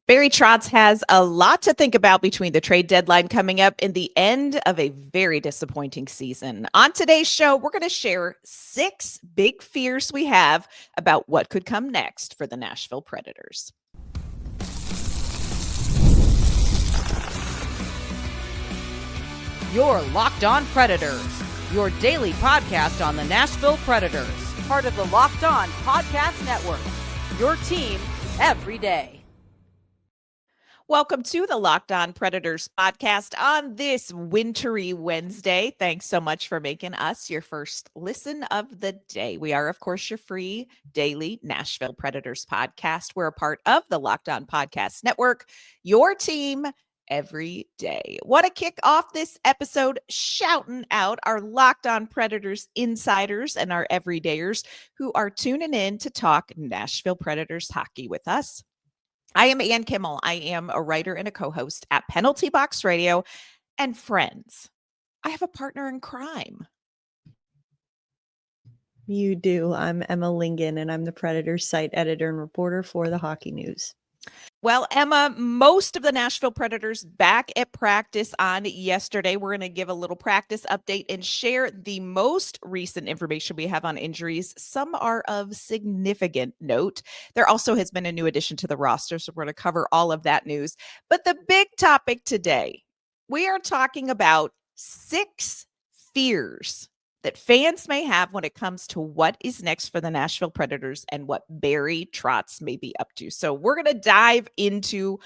Barry Trotz has a lot to think about between the trade deadline coming up and the end of a very disappointing season. On today's show, we're going to share 6 big fears we have about what could come next for the Nashville Predators. You're Locked On Predators, your daily podcast on the Nashville Predators, part of the Locked On Podcast Network, your team every day. Welcome to the Locked On Predators podcast on this wintry Wednesday. Thanks so much for making us your first listen of the day. We are, of course, your free daily Nashville Predators podcast. We're a part of the Locked On Podcast Network, your team every day. Want to kick off this episode shouting out our Locked On Predators insiders and our everydayers who are tuning in to talk Nashville Predators hockey with us. I am Ann Kimmel. I am a writer and a co-host at Penalty Box Radio. And friends, I have a partner in crime. You do. I'm Emma Lingen, and I'm the Predators site editor and reporter for the Hockey News. Well, Emma, most of the Nashville Predators back at practice on yesterday. We're going to give a little practice update and share the most recent information we have on injuries. Some are of significant note. There also has been a new addition to the roster, so we're going to cover all of that news. But the big topic today, we are talking about 6 fears that fans may have when it comes to what is next for the Nashville Predators and what Barry Trotz may be up to. So we're going to dive into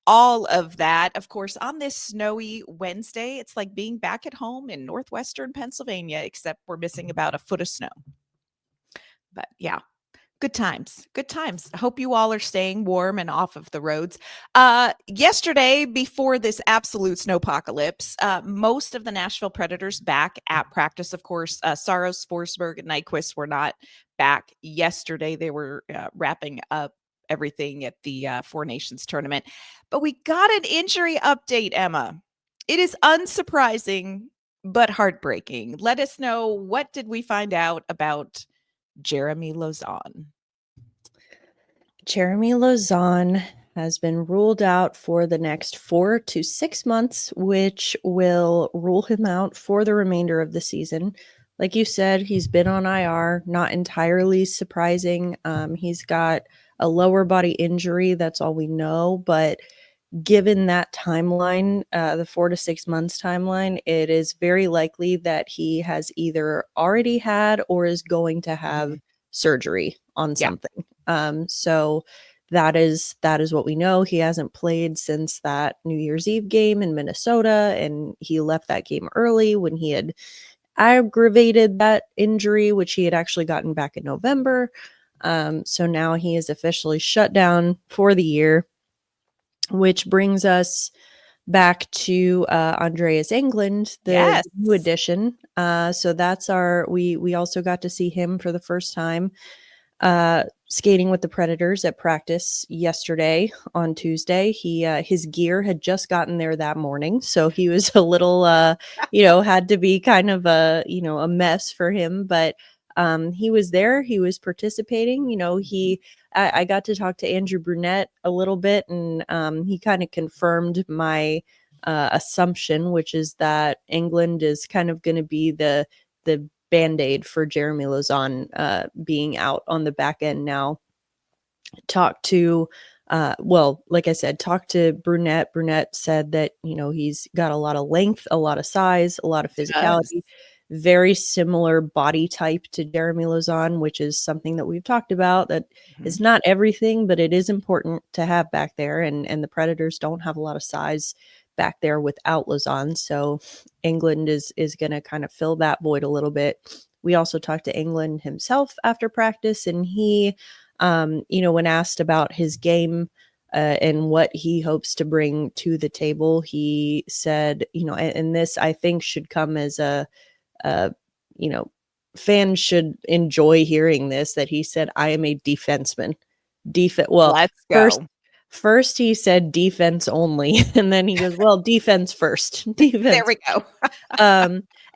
all of that. Of course, on this snowy Wednesday, it's like being back at home in northwestern Pennsylvania, except we're missing about a foot of snow. But yeah. Good times. Good times. I hope you all are staying warm and off of the roads. Yesterday, before this absolute snowpocalypse, most of the Nashville Predators back at practice. Of course, Saros, Forsberg, and Nyquist were not back yesterday. They were wrapping up everything at the Four Nations tournament. But we got an injury update, Emma. It is unsurprising, but heartbreaking. Let us know, what did we find out about Jeremy Lauzon? Jeremy Lauzon has been ruled out for the next 4 to 6 months, which will rule him out for the remainder of the season. Like you said, he's been on IR, not entirely surprising. He's got a lower body injury. That's all we know. But given that timeline, the 4 to 6 months timeline, it is very likely that he has either already had or is going to have surgery on something. So that is what we know. He hasn't played since that New Year's Eve game in Minnesota, and he left that game early when he had aggravated that injury, which he had actually gotten back in November. So now he is officially shut down for the year, which brings us back to Andreas Englund, the new addition. So that's we also got to see him for the first time skating with the Predators at practice yesterday on Tuesday. His gear had just gotten there that morning, so he was a little had to be kind of a mess for him, but he was there, he was participating. I got to talk to Andrew Brunette a little bit, and he kind of confirmed my assumption, which is that Englund is kind of going to be the Band-Aid for Jeremy Lauzon being out on the back end now. Talked to Brunette. Brunette said that, he's got a lot of length, a lot of size, a lot of physicality, very similar body type to Jeremy Lauzon, which is something that we've talked about. That is not everything, but it is important to have back there. And the Predators don't have a lot of size back there without Lauzon. So Englund is going to kind of fill that void a little bit. We also talked to Englund himself after practice, and he, when asked about his game and what he hopes to bring to the table, he said, and this I think should come as fans should enjoy hearing this, that he said, "I am a defenseman." Let's go. First he said defense only, and then he goes, well, defense first. Defense. There we go.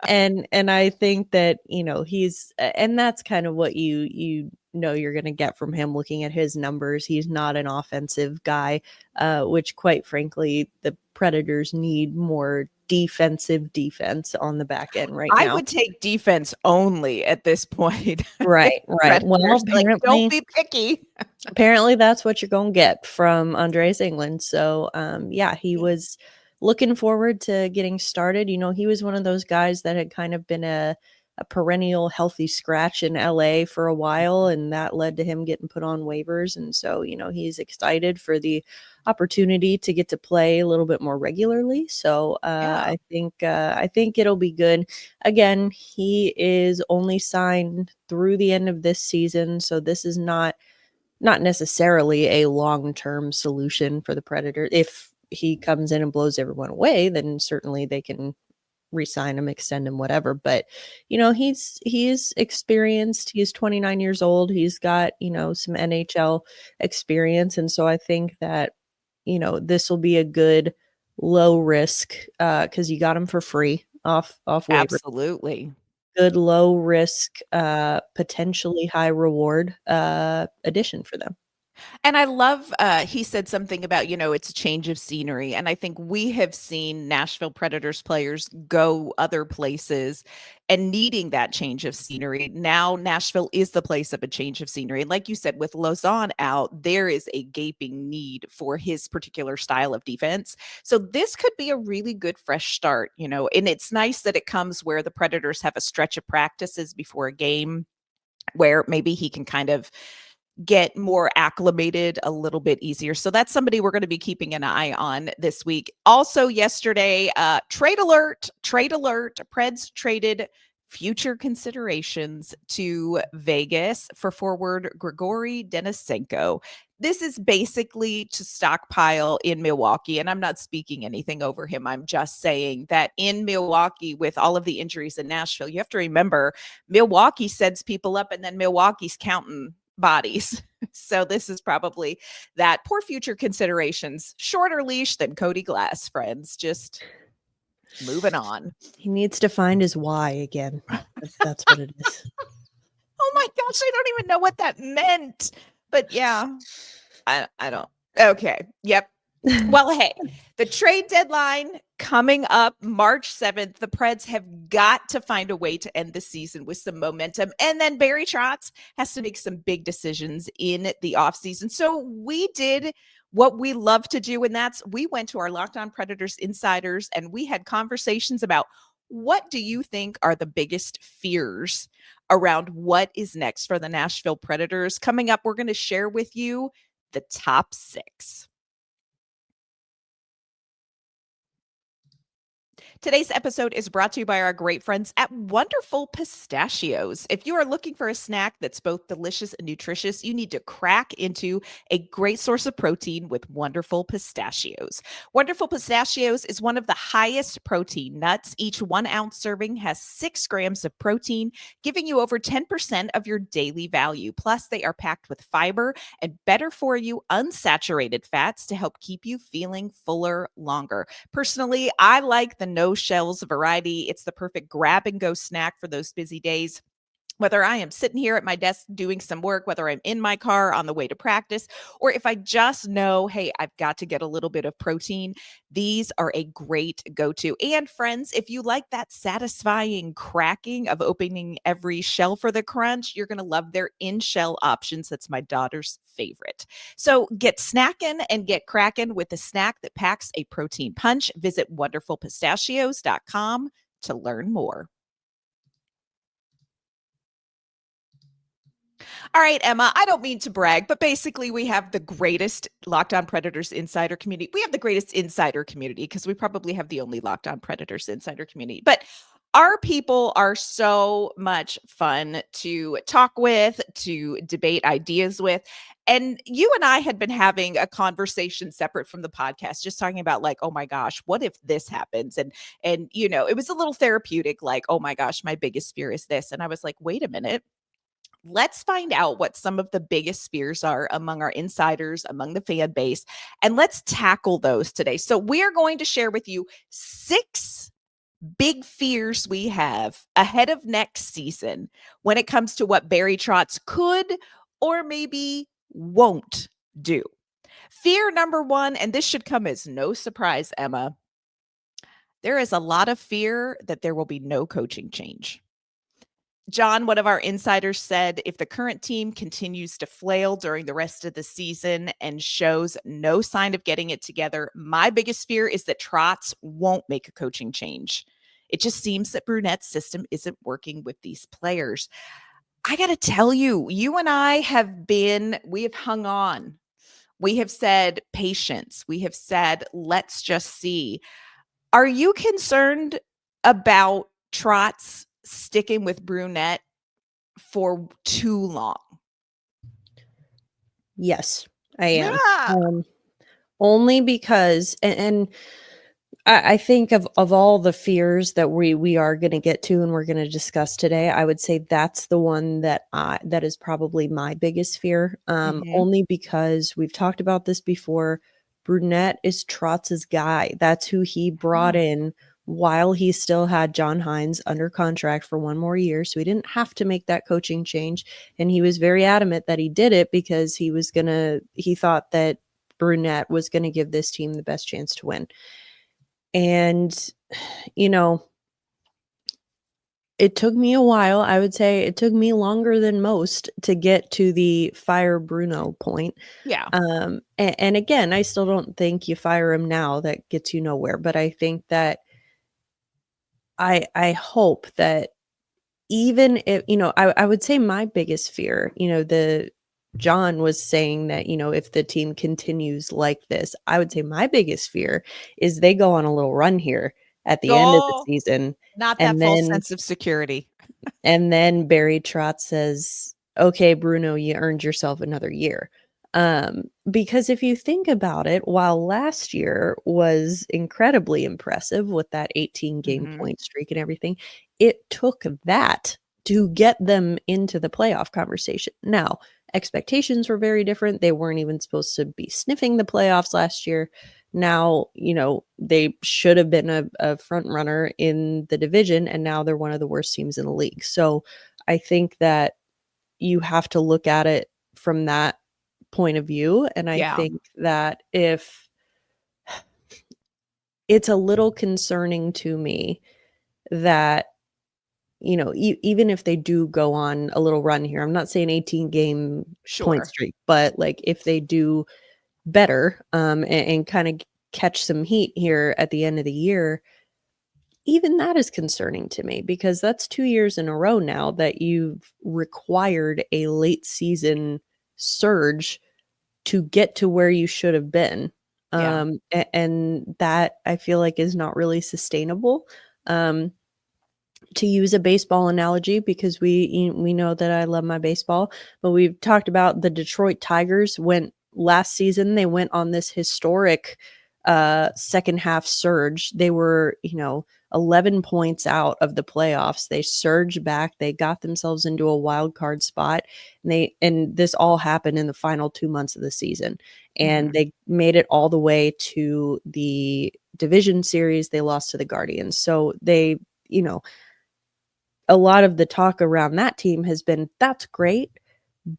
And I think that, he's, and that's kind of what you know you're going to get from him looking at his numbers. He's not an offensive guy, which quite frankly, the Predators need more defensive defense on the back end right I now. would take defense only at this point. Right. Well, Like, don't be picky. apparently that's what you're going to get from Andreas England. So, yeah, he was looking forward to getting started. You know, he was one of those guys that had kind of been a perennial healthy scratch in LA for a while, and that led to him getting put on waivers. And so, you know, he's excited for the opportunity to get to play a little bit more regularly. So, I think it'll be good. Again, he is only signed through the end of this season, so this is not necessarily a long-term solution for the Predators. If he comes in and blows everyone away, then certainly they can re-sign him, extend him, whatever. But, you know, he's experienced. He's 29 years old. He's got, you know, some NHL experience. And so I think that, you know, this will be a good low risk, because you got him for free off waiver. Absolutely. Good low risk, potentially high reward addition for them. And I love, he said something about, you know, it's a change of scenery. And I think we have seen Nashville Predators players go other places and needing that change of scenery. Now, Nashville is the place of a change of scenery. And like you said, with Lauzon out, there is a gaping need for his particular style of defense. So this could be a really good fresh start, you know, and it's nice that it comes where the Predators have a stretch of practices before a game where maybe he can kind of get more acclimated a little bit easier. So that's somebody we're going to be keeping an eye on this week. Also yesterday, trade alert, Preds traded future considerations to Vegas for forward Grigory Denisenko. This is basically to stockpile in Milwaukee, and I'm not speaking anything over him. I'm just saying that in Milwaukee, with all of the injuries in Nashville, you have to remember Milwaukee sends people up and then Milwaukee's counting bodies. So this is probably that. Poor future considerations. Shorter leash than Cody Glass, friends. Just moving on. He needs to find his why again. That's what it is. Oh my gosh, I don't even know what that meant. But yeah, I don't. Okay. Yep. Well, hey, the trade deadline coming up March 7th. The Preds have got to find a way to end the season with some momentum. And then Barry Trotz has to make some big decisions in the offseason. So we did what we love to do, and that's we went to our Locked On Predators insiders and we had conversations about what do you think are the biggest fears around what is next for the Nashville Predators. Coming up, we're going to share with you the top 6. Today's episode is brought to you by our great friends at Wonderful Pistachios. If you are looking for a snack that's both delicious and nutritious, you need to crack into a great source of protein with Wonderful Pistachios. Wonderful Pistachios is one of the highest protein nuts. Each 1 ounce serving has 6 grams of protein, giving you over 10% of your daily value. Plus, they are packed with fiber and better for you unsaturated fats to help keep you feeling fuller longer. Personally, I like the no shells variety. It's the perfect grab and go snack for those busy days. Whether I am sitting here at my desk doing some work, whether I'm in my car on the way to practice, or if I just know, hey, I've got to get a little bit of protein, these are a great go-to. And friends, if you like that satisfying cracking of opening every shell for the crunch, you're going to love their in-shell options. That's my daughter's favorite. So get snacking and get cracking with a snack that packs a protein punch. Visit wonderfulpistachios.com to learn more. All right, Emma, I don't mean to brag, but basically we have the greatest Locked On Predators insider community. We have the greatest insider community because we probably have the only Locked On Predators insider community. But our people are so much fun to talk with, to debate ideas with. And you and I had been having a conversation separate from the podcast, just talking about like, oh my gosh, what if this happens? And you know, it was a little therapeutic, like, oh my gosh, my biggest fear is this. And I was like, wait a minute. Let's find out what some of the biggest fears are among our insiders, among the fan base, and let's tackle those today. So we're going to share with you 6 big fears we have ahead of next season when it comes to what Barry Trotz could or maybe won't do. Fear number one, and this should come as no surprise, Emma. There is a lot of fear that there will be no coaching change. John, one of our insiders, said if the current team continues to flail during the rest of the season and shows no sign of getting it together, my biggest fear is that Trotz won't make a coaching change. It just seems that Brunette's system isn't working with these players. I got to tell you, you and I we have hung on. We have said patience. We have said, let's just see. Are you concerned about Trotz sticking with Brunette for too long? Yes, I am. Yeah. Only because, and I think of all the fears that we are going to get to and we're going to discuss today, I would say that's the one that is probably my biggest fear. Only because we've talked about this before. Brunette is Trotz's guy. That's who he brought in while he still had John Hines under contract for one more year. So he didn't have to make that coaching change. And he was very adamant that he did it because he thought that Brunette was going to give this team the best chance to win. And, it took me a while. I would say it took me longer than most to get to the fire Bruno point. Yeah. And again, I still don't think you fire him now. That gets you nowhere. But I think that I hope that even if, I would say my biggest fear, John was saying that, if the team continues like this, I would say my biggest fear is they go on a little run here at the end of the season. Not that And false then, sense of security. and then Barry Trotz says, okay, Bruno, you earned yourself another year. Because if you think about it, while last year was incredibly impressive with that 18 game point streak and everything, it took that to get them into the playoff conversation. Now, expectations were very different. They weren't even supposed to be sniffing the playoffs last year. Now, they should have been a front runner in the division, and now they're one of the worst teams in the league. So I think that you have to look at it from that point of view. And I think that if it's a little concerning to me that, even if they do go on a little run here, I'm not saying 18 game point streak, but like if they do better and kind of catch some heat here at the end of the year, even that is concerning to me because that's 2 years in a row now that you've required a late season surge to get to where you should have been. And that I feel like is not really sustainable. To use a baseball analogy, because we know that I love my baseball, but we've talked about the Detroit Tigers last season, they went on this historic second half surge. They were, 11 points out of the playoffs. They surged back. They got themselves into a wild card spot. And this all happened in the final 2 months of the season. And they made it all the way to the division series. They lost to the Guardians. So they, a lot of the talk around that team has been, that's great,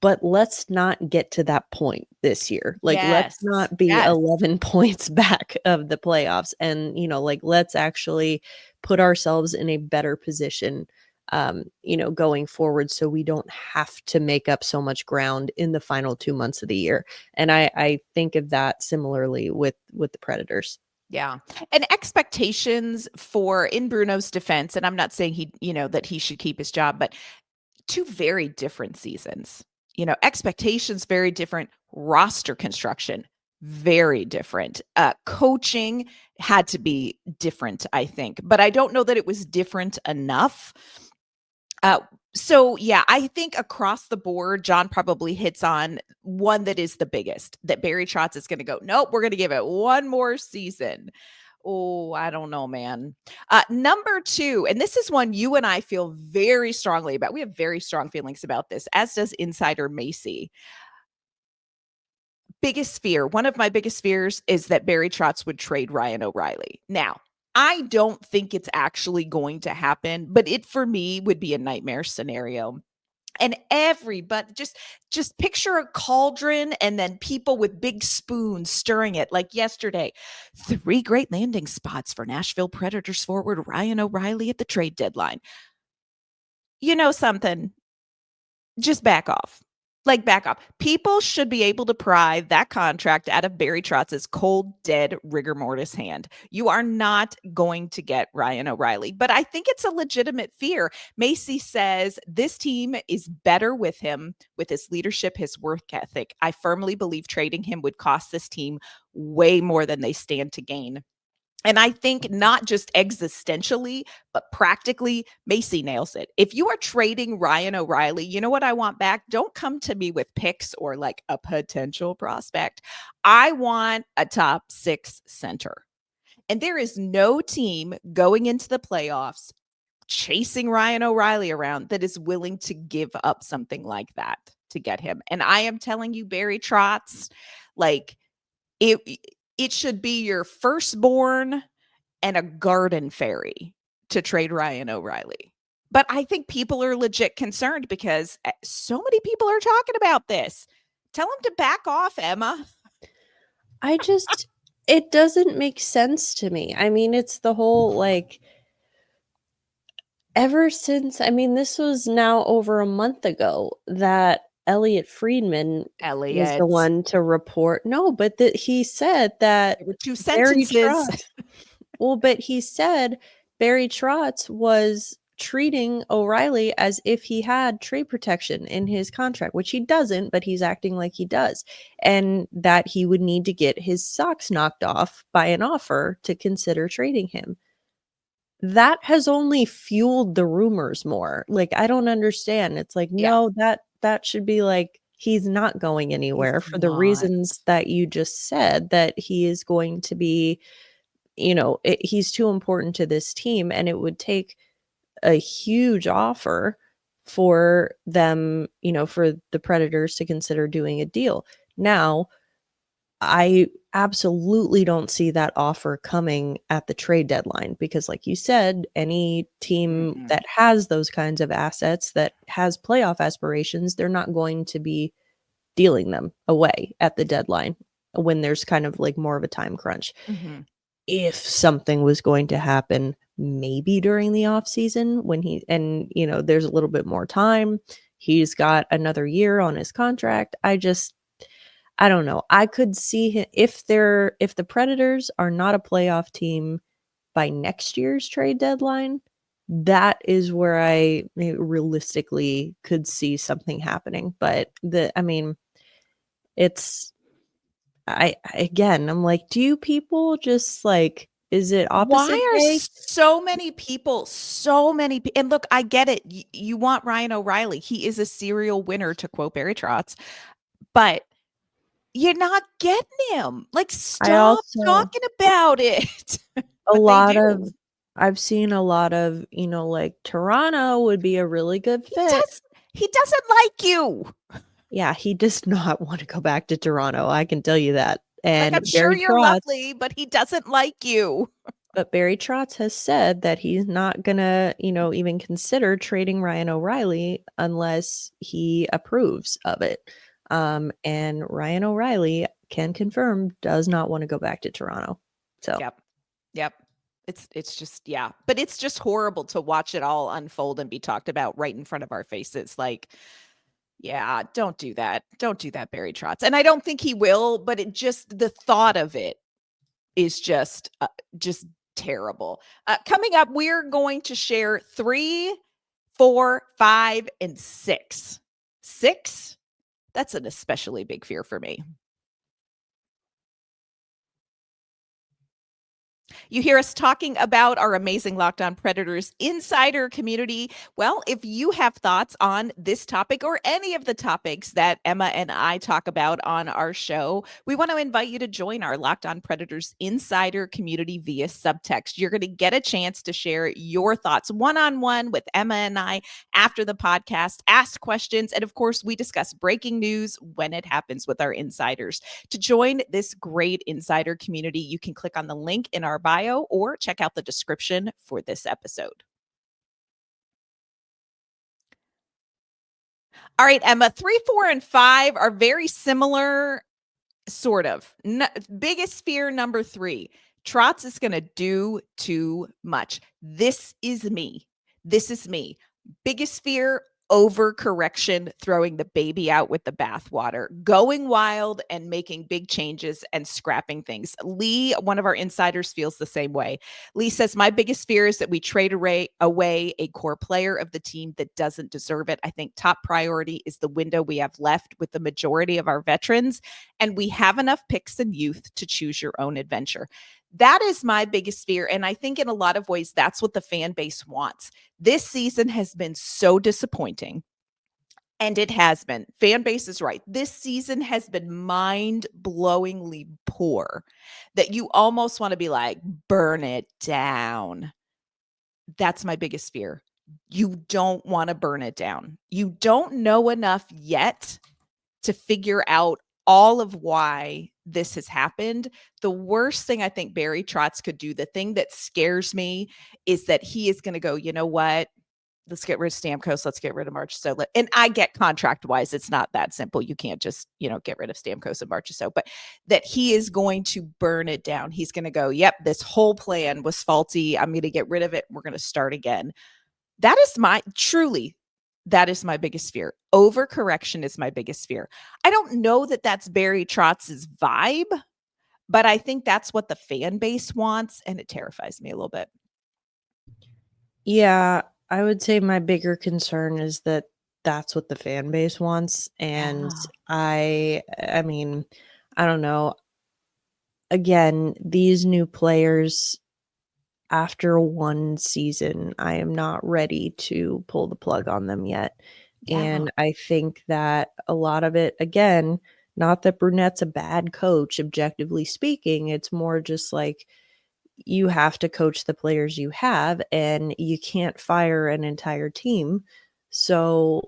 but let's not get to that point this year. Like, let's not be 11 points back of the playoffs. And, let's actually put ourselves in a better position, going forward so we don't have to make up so much ground in the final 2 months of the year. And I think of that similarly with the Predators. Yeah. And expectations in Bruno's defense, and I'm not saying that he should keep his job, but 2 very different seasons. Expectations very different, roster construction very different. Coaching had to be different, I think, but I don't know that it was different enough. So yeah, I think across the board, John probably hits on one that is the biggest, that Barry Trotz is going to go, nope, we're going to give it one more season. Oh, I don't know, man. Number 2, and this is one you and I feel very strongly about. We have very strong feelings about this, as does insider Macy. Biggest fear, one of my biggest fears is that Barry Trotz would trade Ryan O'Reilly. Now, I don't think it's actually going to happen, but it for me would be a nightmare scenario. And everybody just picture a cauldron and then people with big spoons stirring it. Like yesterday, 3 great landing spots for Nashville Predators forward Ryan O'Reilly at the trade deadline. You know something? Just back off. Like, back off. People should be able to pry that contract out of Barry Trotz's cold, dead rigor mortis hand. You are not going to get Ryan O'Reilly, but I think it's a legitimate fear. Macy says this team is better with him, with his leadership, his work ethic. I firmly believe trading him would cost this team way more than they stand to gain. And I think not just existentially, but practically, Macy nails it. If you are trading Ryan O'Reilly, you know what I want back? Don't come to me with picks or like a potential prospect. I want a top 6 center. And there is no team going into the playoffs chasing Ryan O'Reilly around that is willing to give up something like that to get him. And I am telling you, Barry Trotz, like it should be your firstborn and a garden fairy to trade Ryan O'Reilly. But I think people are legit concerned because so many people are talking about this. Tell them to back off, Emma. It doesn't make sense to me. I mean, it's the whole like ever since, I mean, this was now over a month ago that Elliot Friedman was the one to report. No, but that he said that There were 2 Barry sentences. Trotz. Well, but he said Barry Trotz was treating O'Reilly as if he had trade protection in his contract, which he doesn't, but he's acting like he does, and that he would need to get his socks knocked off by an offer to consider trading him. That has only fueled the rumors more. Like, I don't understand. It's like, no, that should be like, he's not going anywhere for the reasons that you just said, that he is going to be, he's too important to this team, and it would take a huge offer for them, for the Predators to consider doing a deal. Now, I absolutely don't see that offer coming at the trade deadline because, like you said, any team that has those kinds of assets, that has playoff aspirations, they're not going to be dealing them away at the deadline when there's kind of like more of a time crunch. Mm-hmm. If something was going to happen, maybe during the offseason when there's a little bit more time, he's got another year on his contract. I don't know. I could see him if the Predators are not a playoff team by next year's trade deadline, that is where I realistically could see something happening. But I'm like, do you people just like, is it opposite Why are day? so many people, and look, I get it. You want Ryan O'Reilly. He is a serial winner, to quote Barry Trotz, but you're not getting him. Like, stop talking about it. I've seen a lot of, like Toronto would be a really good fit. He doesn't like you. Yeah, he does not want to go back to Toronto. I can tell you that. And like, I'm sure you're lovely, but he doesn't like you. But Barry Trotz has said that he's not gonna, even consider trading Ryan O'Reilly unless he approves of it. And Ryan O'Reilly can confirm does not want to go back to Toronto. So Yep. It's just, but it's just horrible to watch it all unfold and be talked about right in front of our faces. Like, yeah, don't do that. Don't do that, Barry Trotz. And I don't think he will, but the thought of it is just terrible. Coming up, we're going to share 3, 4, 5, and 6. 6? That's an especially big fear for me. You hear us talking about our amazing Locked On Predators insider community. Well, if you have thoughts on this topic or any of the topics that Emma and I talk about on our show, we want to invite you to join our Locked On Predators insider community via subtext. You're going to get a chance to share your thoughts one-on-one with Emma and I after the podcast, ask questions, and of course, we discuss breaking news when it happens with our insiders. To join this great insider community, you can click on the link in our bio or check out the description for this episode. All right, Emma, 3, 4, and 5 are very similar, sort of. Biggest fear number 3. Trotz is going to do too much. This is me. This is me. Biggest fear, overcorrection, throwing the baby out with the bathwater, going wild and making big changes and scrapping things. Lee, one of our insiders, feels the same way. Lee says, my biggest fear is that we trade away a core player of the team that doesn't deserve it. I think top priority is the window we have left with the majority of our veterans, and we have enough picks and youth to choose your own adventure. That is my biggest fear. And I think in a lot of ways, that's what the fan base wants. This season has been so disappointing. And it has been. Fan base is right. This season has been mind-blowingly poor that you almost want to be like, burn it down. That's my biggest fear. You don't want to burn it down. You don't know enough yet to figure out all of why this has happened. The worst thing I think Barry Trotz could do, the thing that scares me, is that he is going to go, you know what? Let's get rid of Stamkos. Let's get rid of Marchessault. And I get contract-wise, it's not that simple. You can't just, get rid of Stamkos and Marchessault, but that he is going to burn it down. He's going to go, yep, this whole plan was faulty. I'm going to get rid of it. We're going to start again. That is that is my biggest fear. Overcorrection is my biggest fear. I don't know that that's Barry Trotz's vibe, but I think that's what the fan base wants, and it terrifies me a little bit. Yeah, I would say my bigger concern is that that's what the fan base wants. And I mean, I don't know. Again, these new players, after one season, I am not ready to pull the plug on them yet. Yeah. And I think that a lot of it, again, not that Brunette's a bad coach, objectively speaking, it's more just like you have to coach the players you have, and you can't fire an entire team. So,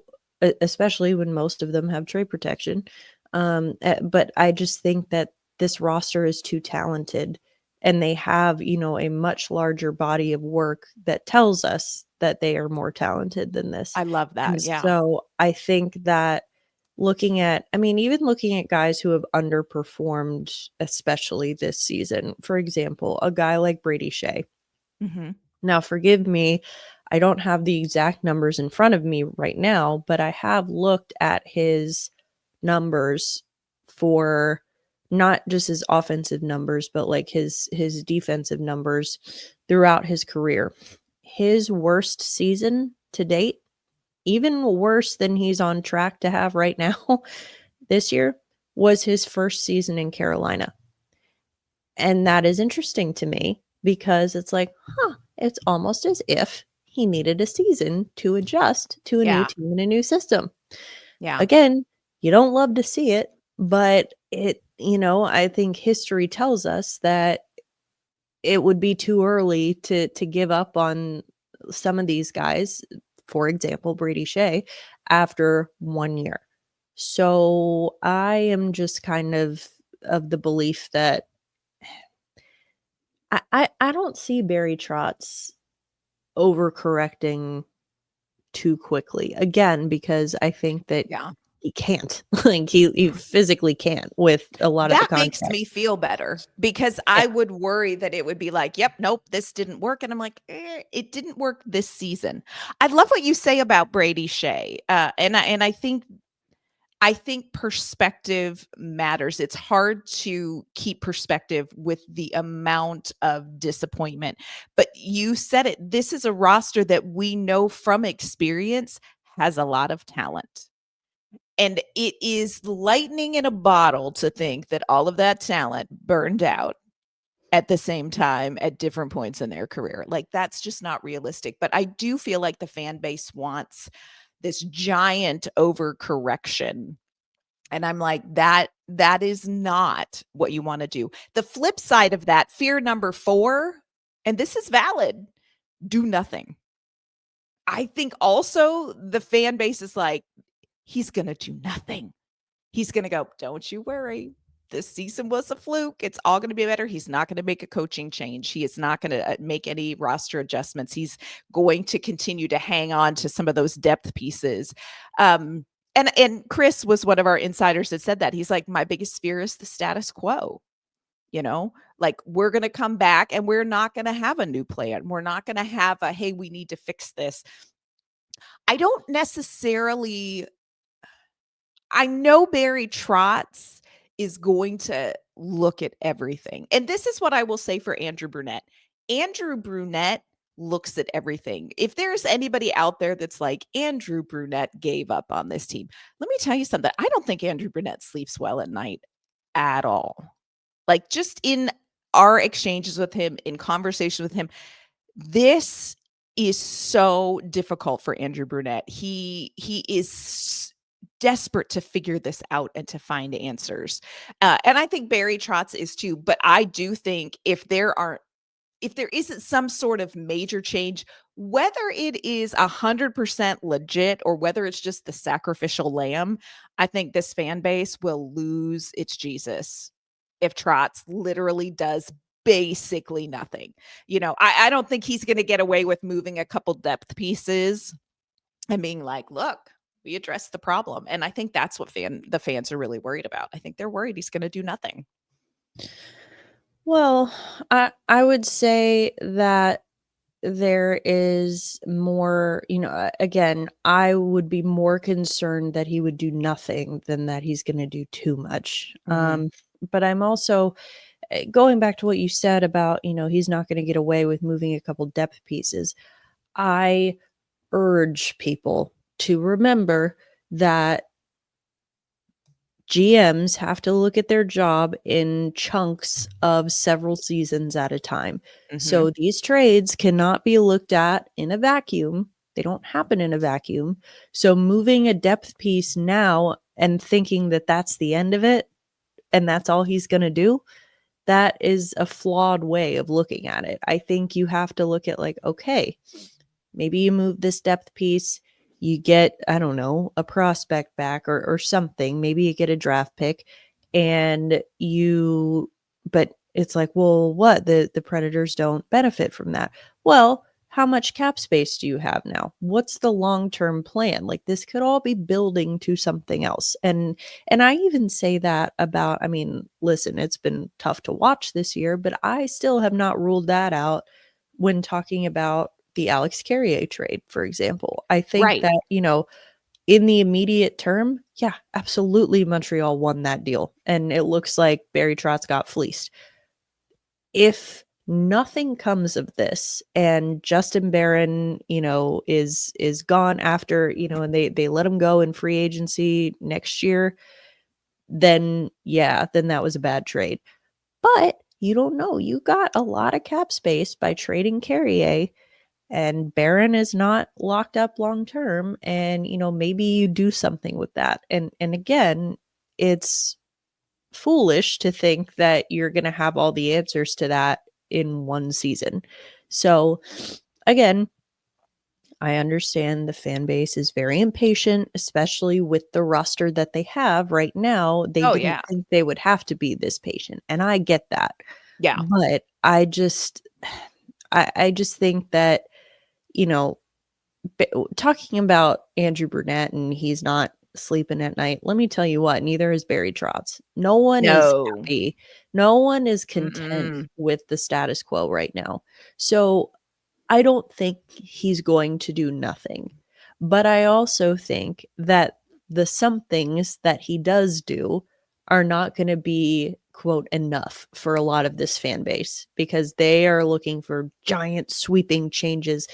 especially when most of them have trade protection. But I just think that this roster is too talented, and they have, a much larger body of work that tells us that they are more talented than this. I love that. And Yeah. so I think that even looking at guys who have underperformed, especially this season, for example, a guy like Brady Skjei. Mm-hmm. Now, forgive me, I don't have the exact numbers in front of me right now, but I have looked at his numbers for not just his offensive numbers, but like his defensive numbers throughout his career. His worst season to date, even worse than he's on track to have right now this year, was his first season in Carolina. And that is interesting to me because it's like, it's almost as if he needed a season to adjust to a new team and a new system. Yeah. Again, you don't love to see it, but I think history tells us that it would be too early to give up on some of these guys, for example, Brady Skjei, after 1 year. So I am just kind of the belief that I don't see Barry Trotz overcorrecting too quickly. Again, because I think that he can't. Like he physically can't with a lot of the contracts. That makes me feel better because I would worry that it would be like, yep, nope, this didn't work. And I'm like, it didn't work this season. I love what you say about Brady Skjei. And I think perspective matters. It's hard to keep perspective with the amount of disappointment. But you said it. This is a roster that we know from experience has a lot of talent. And it is lightning in a bottle to think that all of that talent burned out at the same time at different points in their career. Like, that's just not realistic. But I do feel like the fan base wants this giant overcorrection. And I'm like, that is not what you want to do. The flip side of that, fear number 4, and this is valid, do nothing. I think also the fan base is like, he's going to do nothing. He's going to go, don't you worry. This season was a fluke. It's all going to be better. He's not going to make a coaching change. He is not going to make any roster adjustments. He's going to continue to hang on to some of those depth pieces. And Chris was one of our insiders that said that. He's like, my biggest fear is the status quo. Like we're going to come back and we're not going to have a new plan. We're not going to have a, hey, we need to fix this. I don't necessarily, I know Barry Trotz is going to look at everything. And this is what I will say for Andrew Brunette. Andrew Brunette looks at everything. If there's anybody out there that's like, Andrew Brunette gave up on this team, let me tell you something. I don't think Andrew Brunette sleeps well at night at all. Like just in our exchanges with him, in conversation with him, this is so difficult for Andrew Brunette. He is desperate to figure this out and to find answers. And I think Barry Trotz is too. But I do think if there isn't some sort of major change, whether it is 100% legit or whether it's just the sacrificial lamb, I think this fan base will lose its Jesus if Trotz literally does basically nothing. I don't think he's going to get away with moving a couple depth pieces and being like, look, we addressed the problem. And I think that's what the fans are really worried about. I think they're worried he's going to do nothing. Well, I would say that there is more, again, I would be more concerned that he would do nothing than that he's going to do too much. But I'm also going back to what you said about, he's not going to get away with moving a couple depth pieces. I urge people to remember that GMs have to look at their job in chunks of several seasons at a time. So these trades cannot be looked at in a vacuum. They don't happen in a vacuum. So moving a depth piece now and thinking that that's the end of it and that's all he's going to do, that is a flawed way of looking at it. I think you have to look at like, okay, maybe you move this depth piece, you get, I don't know, a prospect back or something. Maybe you get a draft pick but it's like, well, what? The Predators don't benefit from that. Well, how much cap space do you have now? What's the long-term plan? Like this could all be building to something else. And I even say that about, I mean, listen, it's been tough to watch this year, but I still have not ruled that out when talking about the Alex Carrier trade, for example. I think that, in the immediate term, yeah, absolutely Montreal won that deal. And it looks like Barry Trotz got fleeced. If nothing comes of this and Justin Barron, is gone after, and they let him go in free agency next year, then that was a bad trade. But you don't know. You got a lot of cap space by trading Carrier. And Barron is not locked up long term. And, maybe you do something with that. And again, it's foolish to think that you're going to have all the answers to that in one season. So again, I understand the fan base is very impatient, especially with the roster that they have right now. They didn't think they would have to be this patient. And I get that. Yeah. But I just think that, talking about Andrew Brunette and he's not sleeping at night, let me tell you what, neither is Barry Trotz. No one is happy. No one is content with the status quo right now. So I don't think he's going to do nothing. But I also think that the somethings that he does do are not going to be, quote, enough for a lot of this fan base because they are looking for giant sweeping changes.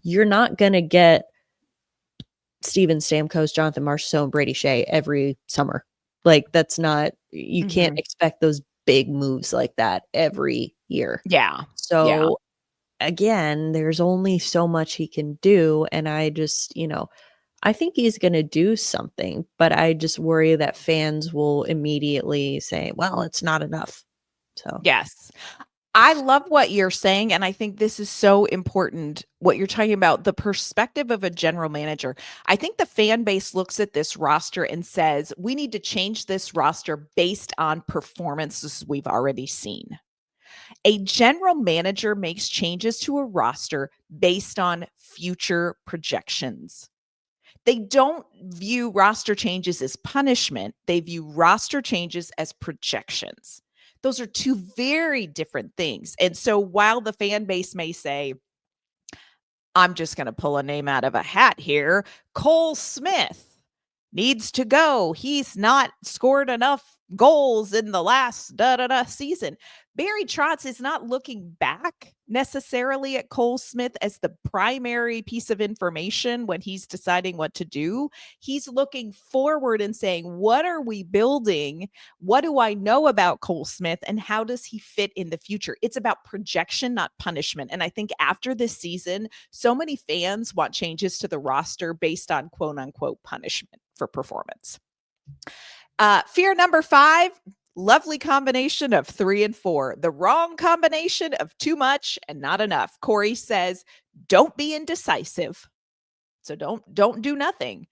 You're not going to get Steven Stamkos, Jonathan Marchessault, and Brady Skjei every summer. Like that's not, you can't expect those big moves like that every year. Yeah. So again, there's only so much he can do. And I just, I think he's going to do something, but I just worry that fans will immediately say, well, it's not enough. So, yes. I love what you're saying. And I think this is so important, what you're talking about, the perspective of a general manager. I think the fan base looks at this roster and says, we need to change this roster based on performances we've already seen. A general manager makes changes to a roster based on future projections. They don't view roster changes as punishment. They view roster changes as projections. Those are two very different things. And so while the fan base may say, I'm just going to pull a name out of a hat here, Cole Smith needs to go. He's not scored enough goals in the last season. Barry Trotz is not looking back necessarily at Cole Smith as the primary piece of information when he's deciding what to do. He's looking forward and saying, what are we building? What do I know about Cole Smith and how does he fit in the future? It's about projection, not punishment. And I think after this season, so many fans want changes to the roster based on quote unquote punishment for performance. Fear number 5, lovely combination of 3 and 4. The wrong combination of too much and not enough. Corey says, don't be indecisive. So don't do nothing,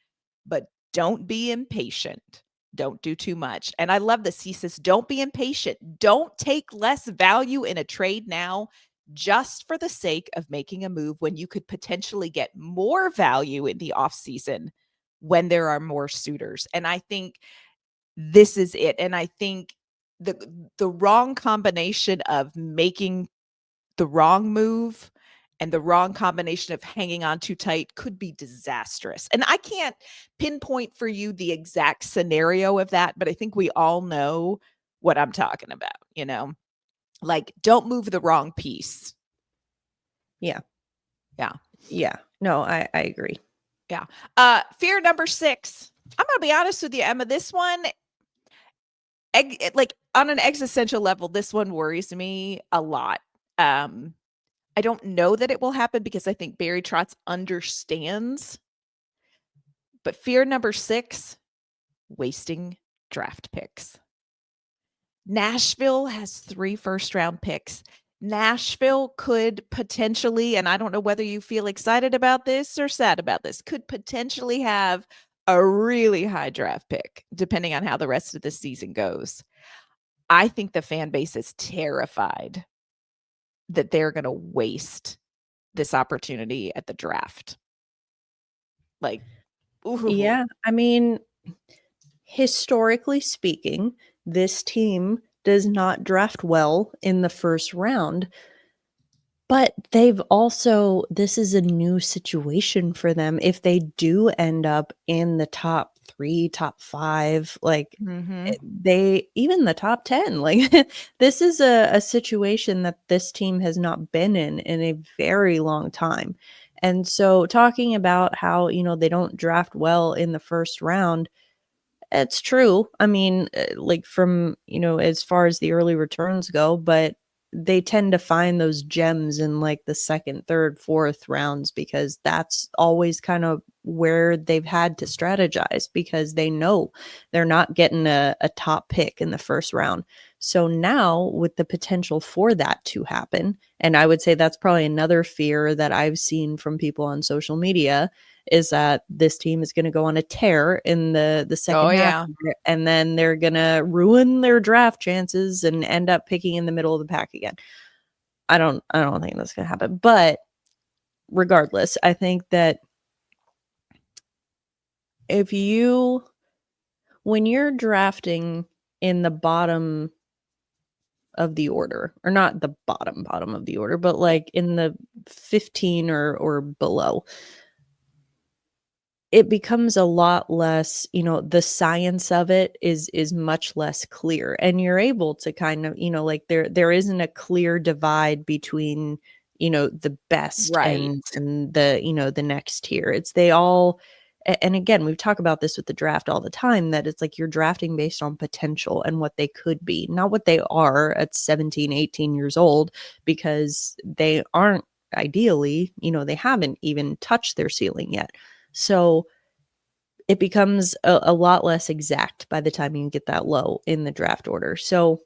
but don't be impatient. Don't do too much. And I love this. He says, don't be impatient. Don't take less value in a trade now just for the sake of making a move when you could potentially get more value in the offseason when there are more suitors. And I think this is it. And I think the wrong combination of making the wrong move and the wrong combination of hanging on too tight could be disastrous. And I can't pinpoint for you the exact scenario of that, but I think we all know what I'm talking about, like don't move the wrong piece. Yeah. Yeah. Yeah. No, I agree. Yeah. Fear number 6. I'm going to be honest with you, Emma, this one, like on an existential level, this one worries me a lot. I don't know that it will happen because I think Barry Trotz understands. But fear number 6, wasting draft picks. Nashville has 3 first-round picks. Nashville could potentially, and I don't know whether you feel excited about this or sad about this, could potentially have a really high draft pick, depending on how the rest of the season goes. I think the fan base is terrified that they're going to waste this opportunity at the draft. Like, ooh. Yeah. I mean, historically speaking, this team does not draft well in the first round. But they've also, this is a new situation for them. If they do end up in the top 3, top 5, like they, even the top 10, like this is a situation that this team has not been in a very long time. And so talking about how, they don't draft well in the first round, it's true. I mean, like from, as far as the early returns go, but they tend to find those gems in like the second, third, fourth rounds because that's always kind of where they've had to strategize because they know they're not getting a top pick in the first round. So now with the potential for that to happen, and I would say that's probably another fear that I've seen from people on social media is that this team is going to go on a tear in the second half and then they're going to ruin their draft chances and end up picking in the middle of the pack again. I don't think that's going to happen, but regardless, I think that when you're drafting in the bottom of the order, or not the bottom of the order, but like in the 15 or below, it becomes a lot less, the science of it is much less clear. And you're able to kind of, like there isn't a clear divide between, the best and the, the next tier. It's they all, and again, we've talked about this with the draft all the time, that it's like you're drafting based on potential and what they could be, not what they are at 17, 18 years old, because they aren't ideally, they haven't even touched their ceiling yet. So it becomes a lot less exact by the time you get that low in the draft order. So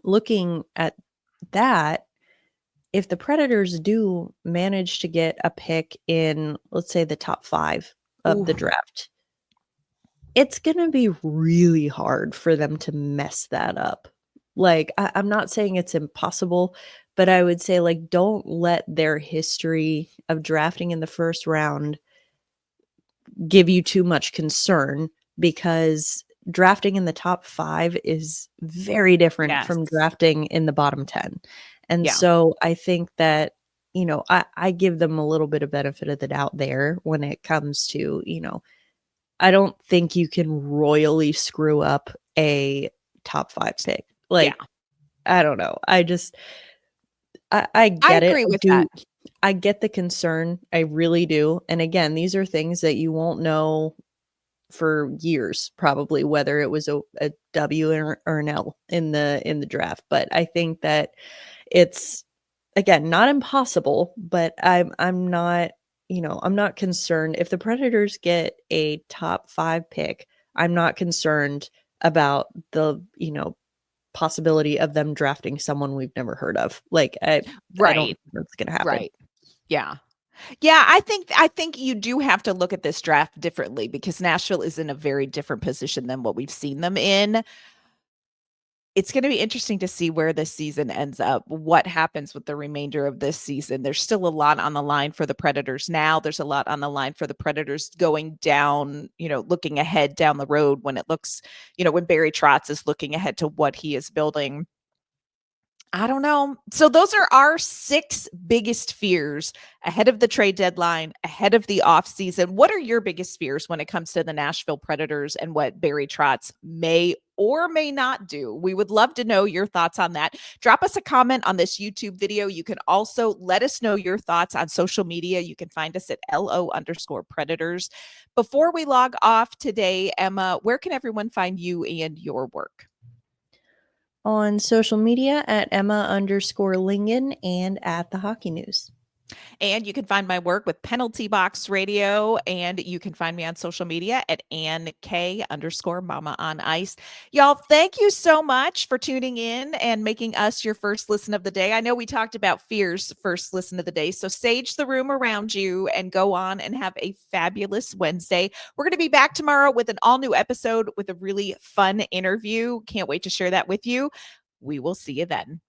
looking at that, if the Predators do manage to get a pick in, let's say, the top 5 of the draft, it's going to be really hard for them to mess that up. Like, I'm not saying it's impossible, but I would say, like, don't let their history of drafting in the first round give you too much concern, because drafting in the top 5 is very different Yes. from drafting in the bottom 10. And Yeah. so I think that, I give them a little bit of benefit of the doubt there when it comes to, I don't think you can royally screw up a top 5 pick. Like, Yeah. I don't know. I I get it. agree with that. I get the concern. I really do. And again, these are things that you won't know for years, probably, whether it was a W or an L in the draft. But I think that it's, again, not impossible, but I'm not, I'm not concerned if the Predators get a top 5 pick. I'm not concerned about the, possibility of them drafting someone we've never heard of. Like, I don't Right. think that's going to happen. Right. Yeah. Yeah, I think you do have to look at this draft differently because Nashville is in a very different position than what we've seen them in. It's going to be interesting to see where this season ends up, what happens with the remainder of this season. There's still a lot on the line for the Predators now. There's a lot on the line for the Predators going down, looking ahead down the road when it looks, when Barry Trotz is looking ahead to what he is building. I don't know. So those are our 6 biggest fears ahead of the trade deadline, ahead of the offseason. What are your biggest fears when it comes to the Nashville Predators and what Barry Trotz may or may not do? We would love to know your thoughts on that. Drop us a comment on this YouTube video. You can also let us know your thoughts on social media. You can find us at LO_Predators. Before we log off today, Emma, where can everyone find you and your work? On social media at Emma_Lingen and at the Hockey News. And you can find my work with Penalty Box Radio, and you can find me on social media at AnnK_Mama on Ice. Y'all, thank you so much for tuning in and making us your first listen of the day. I know we talked about fears first listen of the day, so sage the room around you and go on and have a fabulous Wednesday. We're going to be back tomorrow with an all new episode with a really fun interview. Can't wait to share that with you. We will see you then.